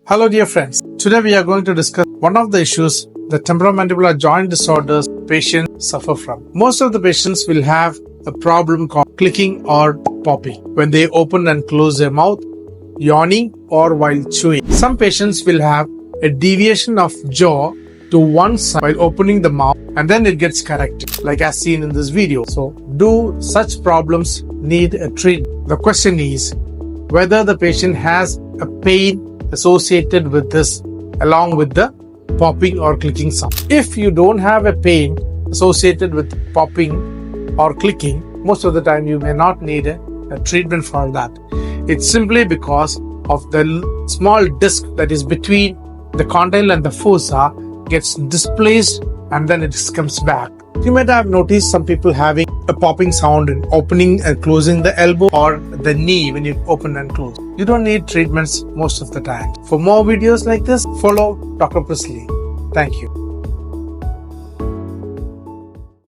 Hello dear friends, today we are going to discuss one of the issues the temporomandibular joint disorders patients suffer from. Most of the patients will have a problem called clicking or popping when they open and close their mouth, yawning or while chewing. Some patients will have a deviation of jaw to one side while opening the mouth and then it gets corrected like as seen in this video. So do such problems need a treatment? The question is whether the patient has a pain associated with this along with the popping or clicking sound. If you don't have a pain associated with popping or clicking, most of the time you may not need a treatment for that. It's simply because of the small disc that is between the condyle and the fossa gets displaced and then it comes back. You might have noticed some people having a popping sound in opening and closing the elbow or the knee when you open and close. You don't need treatments most of the time. For more videos like this, follow Dr. Presley. Thank you.